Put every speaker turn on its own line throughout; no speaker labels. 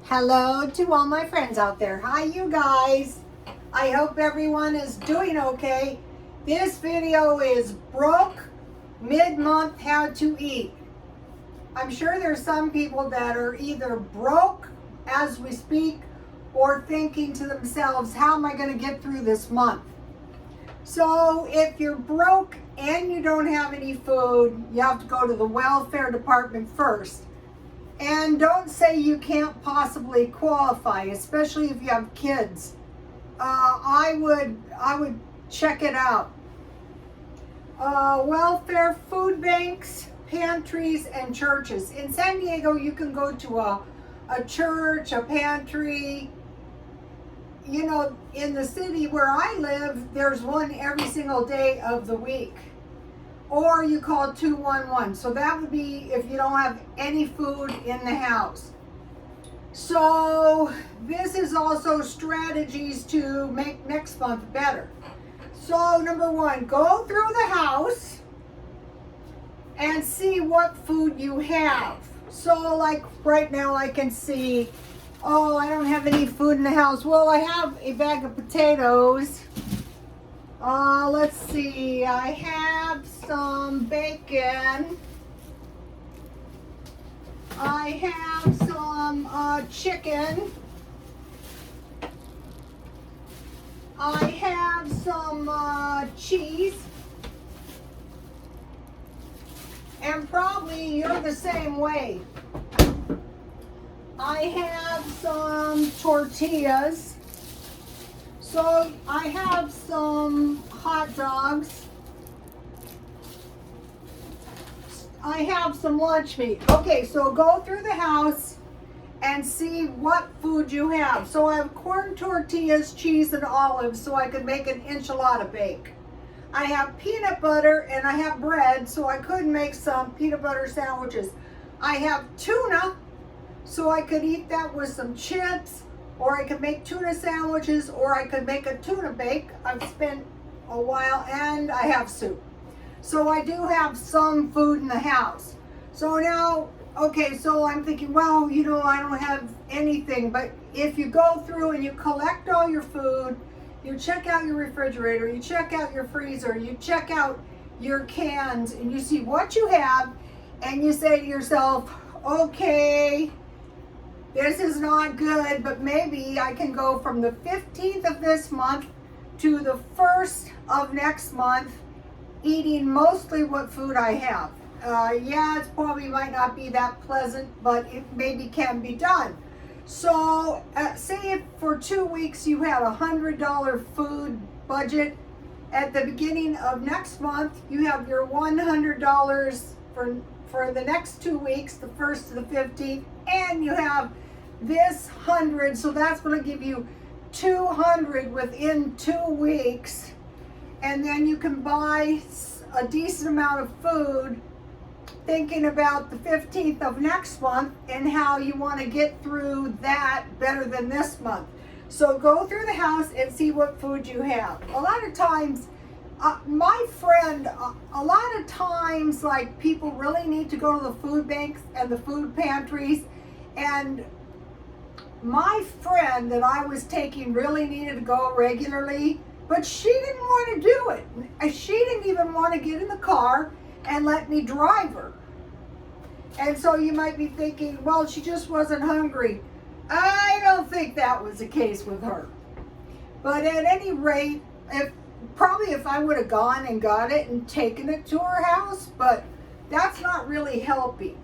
Hello to all my friends out there. Hi, you guys. I hope everyone is doing okay. This video is broke mid-month how to eat. I'm sure there's some people that are either broke as we speak or thinking to themselves, how am I going to get through this month? So if you're broke and you don't have any food, you have to go to the welfare department first. And don't say you can't possibly qualify, especially if you have kids. I would check it out. Welfare, food banks, pantries, and churches. In San Diego, you can go to a church, a pantry. You know, in the city where I live, there's one every single day of the week. Or you call 211. So that would be if you don't have any food in the house. So this is also strategies to make next month better. So number one, go through the house and see what food you have. So like right now I can see, oh, I don't have any food in the house. Well, I have a bag of potatoes. Let's see, I have some bacon. I have some chicken. I have some cheese. And probably you're the same way. I have some tortillas. So I have some hot dogs. I have some lunch meat. Okay, so go through the house and see what food you have. So I have corn tortillas, cheese, and olives so I could make an enchilada bake. I have peanut butter and I have bread so I could make some peanut butter sandwiches. I have tuna so I could eat that with some chips, or I could make tuna sandwiches, or I could make a tuna bake. I've spent a while, and I have soup. So I do have some food in the house. So now, okay, so I'm thinking, well, you know, I don't have anything. But if you go through and you collect all your food, you check out your refrigerator, you check out your freezer, you check out your cans, and you see what you have, and you say to yourself, okay, this is not good, but maybe I can go from the 15th of this month to the 1st of next month eating mostly what food I have. Yeah, it probably might not be that pleasant, but it maybe can be done. So say if for 2 weeks you had $100 food budget, at the beginning of next month you have your $100 for the next 2 weeks, the 1st to the 15th, and you have this 100, so that's going to give you 200 within 2 weeks, and then you can buy a decent amount of food thinking about the 15th of next month and how you want to get through that better than this month. So go through the house and see what food you have. A lot of times, my friend, a lot of times, like, people really need to go to the food banks and the food pantries, and my friend that I was taking really needed to go regularly, but she didn't want to do it. She didn't even want to get in the car and let me drive her. And so you might be thinking, well, she just wasn't hungry. I don't think that was the case with her. But at any rate, if I would have gone and got it and taken it to her house, but that's not really helping.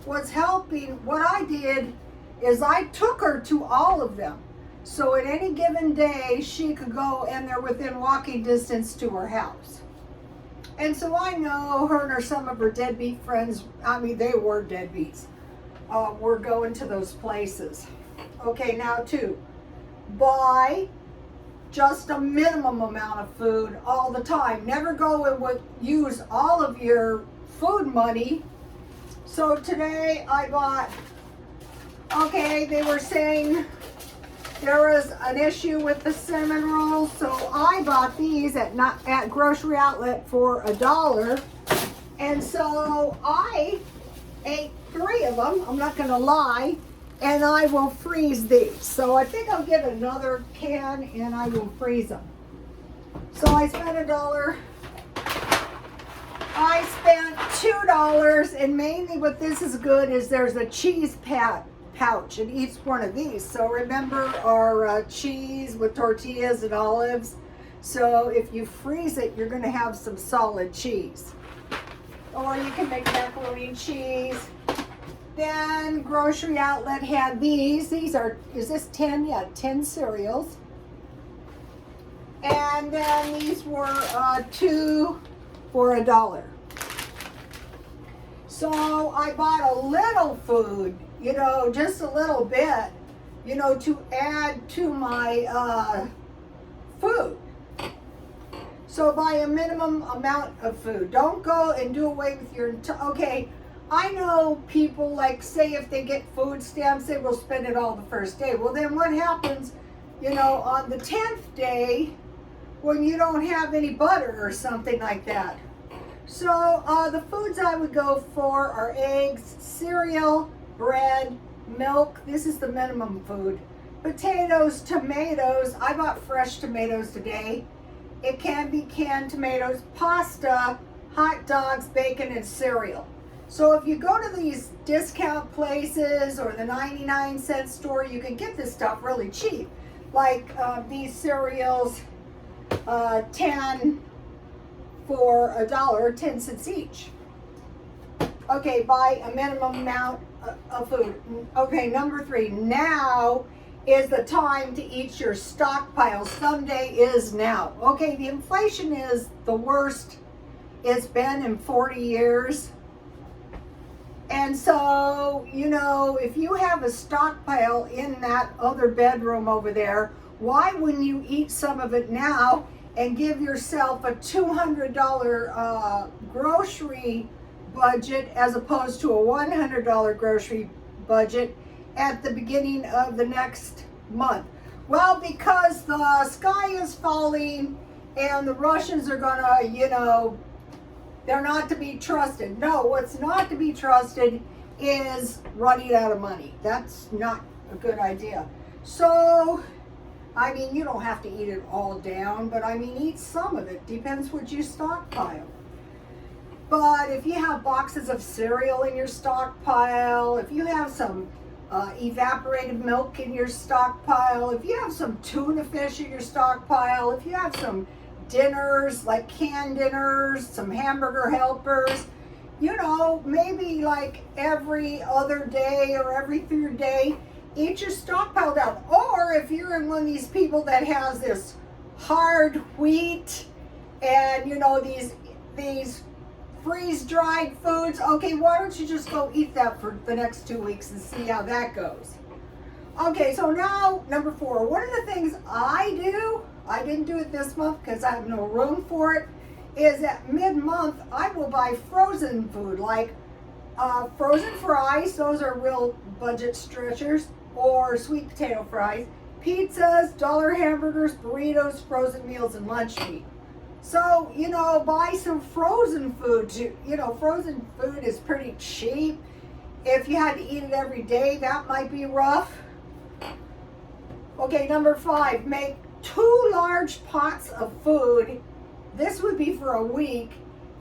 What's helping, what I did is I took her to all of them. So at any given day, she could go and they're within walking distance to her house. And so I know her and some of her deadbeat friends, I mean, they were deadbeats, were going to those places. Okay, now two, buy just a minimum amount of food all the time. Never go and use all of your food money. So today I bought, okay, they were saying there was an issue with the cinnamon rolls, so I bought these at Grocery Outlet for $1. And so I ate 3 of them, I'm not gonna lie, and I will freeze these. So I think I'll get another can and I will freeze them. So I spent $1. I spent $2, and mainly what this is good is there's a cheese pouch in each one of these. So remember our cheese with tortillas and olives. So if you freeze it, you're going to have some solid cheese. Or you can make macaroni and cheese. Then Grocery Outlet had these. These are, is this 10? Yeah, 10 cereals. And then these were 2 for $1. So I bought a little food, you know, just a little bit, you know, to add to my food. So buy a minimum amount of food. Don't go and do away with your, okay, I know people like say if they get food stamps, they will spend it all the first day. Well, then what happens, you know, on the 10th day when you don't have any butter or something like that? So the foods I would go for are eggs, cereal, bread, milk. This is the minimum food. Potatoes, tomatoes. I bought fresh tomatoes today. It can be canned tomatoes, pasta, hot dogs, bacon, and cereal. So if you go to these discount places or the 99-cent store, you can get this stuff really cheap. Like these cereals, 10 for $1, 10 cents each. Okay, buy a minimum amount of food. Okay, number 3, now is the time to eat your stockpile. Someday is now. Okay, the inflation is the worst it's been in 40 years. And so, you know, if you have a stockpile in that other bedroom over there, why wouldn't you eat some of it now and give yourself a $200 grocery budget as opposed to a $100 grocery budget at the beginning of the next month? Well, because the sky is falling and the Russians are gonna, you know, they're not to be trusted. No, what's not to be trusted is running out of money. That's not a good idea. So, I mean, you don't have to eat it all down, but I mean, eat some of it. Depends what you stockpile. But if you have boxes of cereal in your stockpile, if you have some evaporated milk in your stockpile, if you have some tuna fish in your stockpile, if you have some dinners, like canned dinners, some hamburger helpers, you know, maybe like every other day or every third day, eat your stockpile down. Or if you're in one of these people that has this hard wheat and, you know, these freeze-dried foods, okay, why don't you just go eat that for the next 2 weeks and see how that goes? Okay, so now, number 4, one of the things I do, I didn't do it this month because I have no room for it, is at mid-month, I will buy frozen food, like frozen fries, those are real budget stretchers, or sweet potato fries, pizzas, dollar hamburgers, burritos, frozen meals, and lunch meat. So, you know, buy some frozen food. You know, frozen food is pretty cheap. If you had to eat it every day, that might be rough. Okay, number 5, make 2 large pots of food. This would be for a week,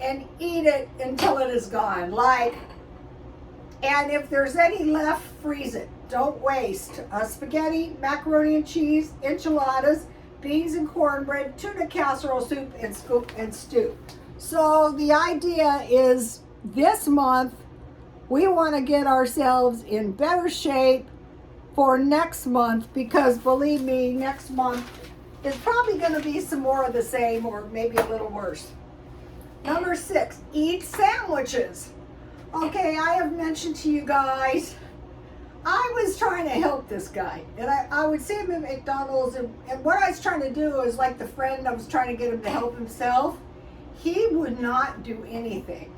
and eat it until it is gone. And if there's any left, freeze it. Don't waste. Spaghetti, macaroni and cheese, enchiladas, beans and cornbread, tuna casserole soup, and scoop and stew. So the idea is this month we want to get ourselves in better shape for next month, because believe me, next month is probably going to be some more of the same or maybe a little worse. Number 6, eat sandwiches. Okay, I have mentioned to you guys, I was trying to help this guy, and I would see him at McDonald's, and what I was trying to do is like the friend I was trying to get him to help himself. He would not do anything,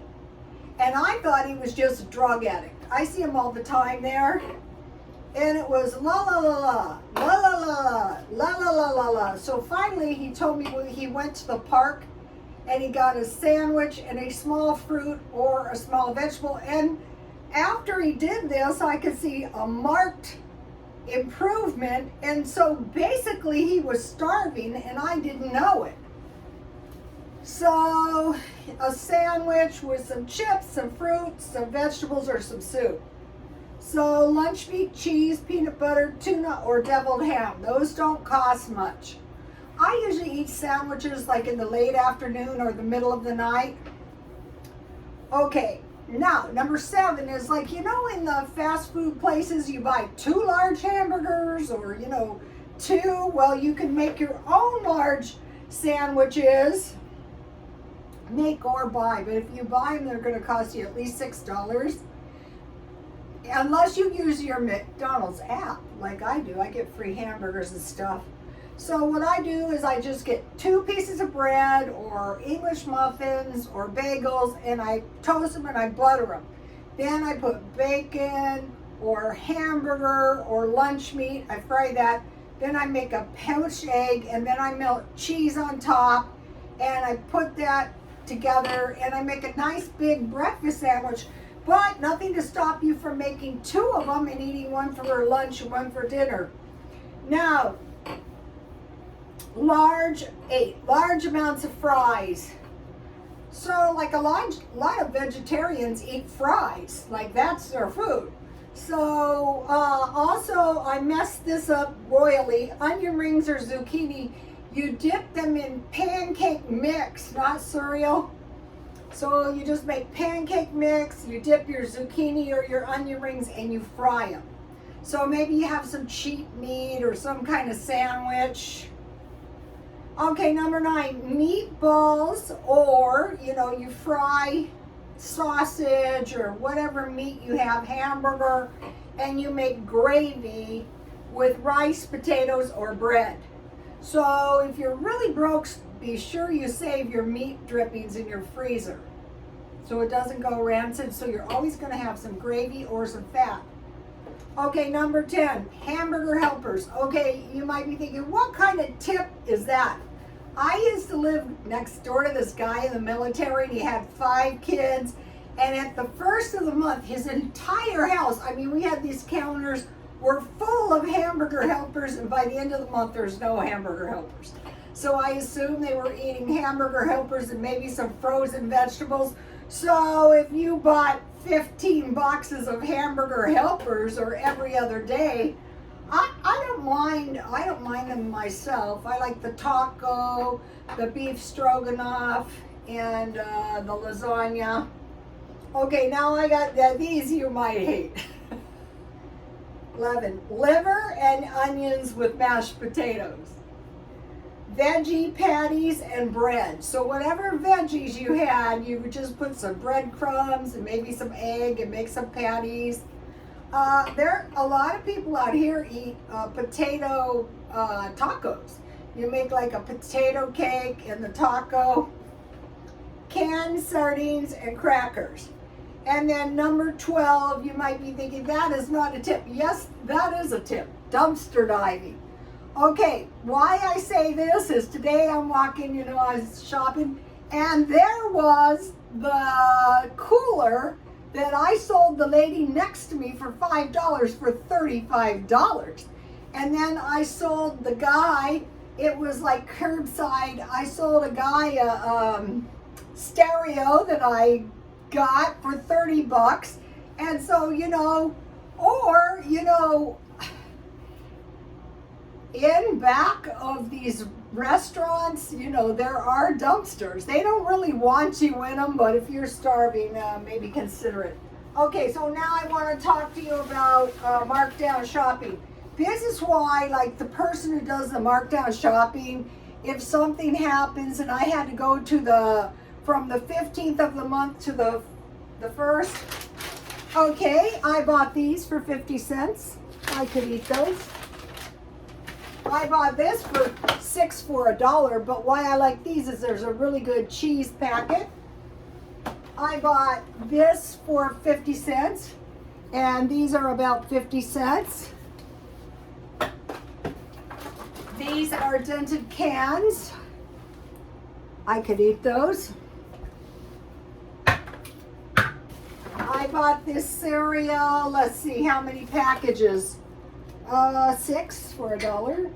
and I thought he was just a drug addict. I see him all the time there, and it was la la la la, la la la, la la la la la. So finally he told me he went to the park and he got a sandwich and a small fruit or a small vegetable, and after he did this, I could see a marked improvement. And so basically he was starving and I didn't know it. So a sandwich with some chips, some fruit, some vegetables, or some soup. So lunch meat, cheese, peanut butter, tuna, or deviled ham. Those don't cost much. I usually eat sandwiches like in the late afternoon or the middle of the night. Okay, now number 7 is like, you know, in the fast food places you buy 2 large hamburgers or, you know, 2. Well, you can make your own large sandwiches. Make or buy, but if you buy them, they're going to cost you at least $6. Unless you use your McDonald's app, like I do. I get free hamburgers and stuff. So what I do is I just get 2 pieces of bread or English muffins or bagels, and I toast them and I butter them. Then I put bacon or hamburger or lunch meat. I fry that. Then I make a poached egg, and then I melt cheese on top, and I put that together, and I make a nice big breakfast sandwich. But nothing to stop you from making 2 of them and eating one for lunch and one for dinner. Now, large amounts of fries. So like a lot of vegetarians eat fries, like that's their food. So also I messed this up royally. Onion rings or zucchini, you dip them in pancake mix, not cereal. So you just make pancake mix, you dip your zucchini or your onion rings and you fry them. So maybe you have some cheap meat or some kind of sandwich. Okay, number 9, meatballs, or, you know, you fry sausage or whatever meat you have, hamburger, and you make gravy with rice, potatoes, or bread. So if you're really broke, be sure you save your meat drippings in your freezer so it doesn't go rancid, so you're always going to have some gravy or some fat. Okay, number 10, hamburger helpers. Okay, you might be thinking, what kind of tip is that? I used to live next door to this guy in the military, and he had 5 kids, and at the first of the month, his entire house, I mean, we had these counters, were full of hamburger helpers, and by the end of the month, there's no hamburger helpers. So I assume they were eating hamburger helpers and maybe some frozen vegetables. So if you bought 15 boxes of hamburger helpers or every other day, I don't mind them myself. I like the taco, the beef stroganoff, and the lasagna. Okay, now I got these you might hate. 11, liver and onions with mashed potatoes. Veggie patties and bread. So whatever veggies you had, you would just put some breadcrumbs and maybe some egg and make some patties. A lot of people out here eat potato tacos. You make like a potato cake and the taco, canned sardines and crackers. And then number 12, you might be thinking, that is not a tip. Yes, that is a tip. Dumpster diving. Okay, why I say this is today I'm walking, I was shopping, and there was the cooler that I sold the lady next to me for $5 for $35. And then I sold the guy, it was like curbside, I sold a guy a stereo that I got for $30. And so, in back of these restaurants, there are dumpsters. They don't really want you in them, but if you're starving, maybe consider it. Okay, so now I want to talk to you about markdown shopping. This is why, like, the person who does the markdown shopping, if something happens and I had to go to from the 15th of the month to the 1st, okay, I bought these for 50 cents. I could eat those. I bought this for 6 for $1, but why I like these is there's a really good cheese packet. I bought this for 50 cents, and these are about 50 cents. These are dented cans. I could eat those. I bought this cereal. Let's see how many packages. 6 for $1.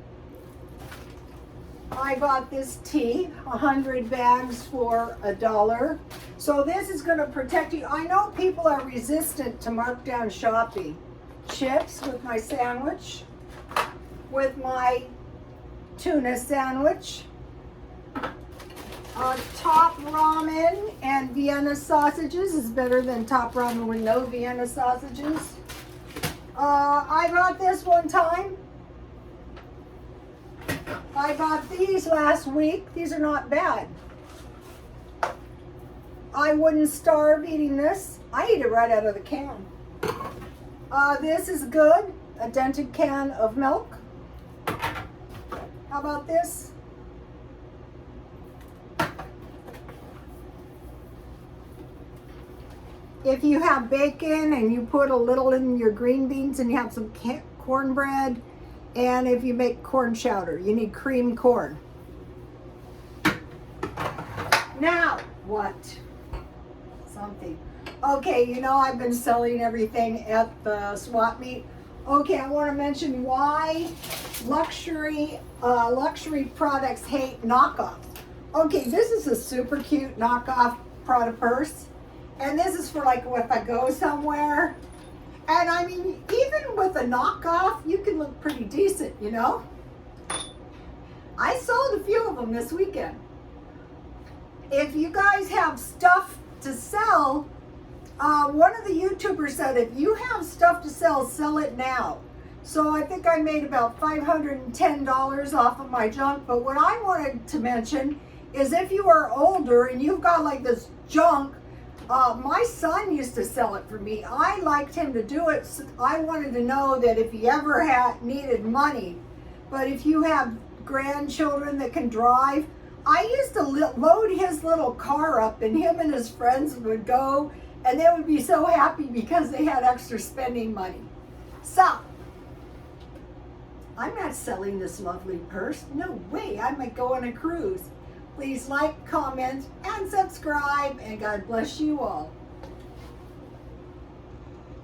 I bought this tea, 100 bags for $1. So this is going to protect you. I know people are resistant to markdown shopping. Chips with my sandwich, with my tuna sandwich. Top ramen and Vienna sausages is better than top ramen with no Vienna sausages. I bought this one time. I bought these last week. These are not bad. I wouldn't starve eating this. I eat it right out of the can. This is good. A dented can of milk. How about this? If you have bacon and you put a little in your green beans and you have some cornbread, and if you make corn chowder, you need cream corn. Now, what? Something. Okay, you know I've been selling everything at the swap meet. Okay, I want to mention why luxury products hate knockoffs. Okay, this is a super cute knockoff Prada purse. And this is for like if I go somewhere. And I mean, even with a knockoff, you can look pretty decent, you know? I sold a few of them this weekend. If you guys have stuff to sell, one of the YouTubers said, if you have stuff to sell it now. So I think I made about $510 off of my junk. But what I wanted to mention is if you are older and you've got like this junk, my son used to sell it for me. I liked him to do it. So I wanted to know that if he ever needed money, but if you have grandchildren that can drive, I used to load his little car up and him and his friends would go and they would be so happy because they had extra spending money. So, I'm not selling this lovely purse. No way, I might go on a cruise. Please like, comment, and subscribe, and God bless you all.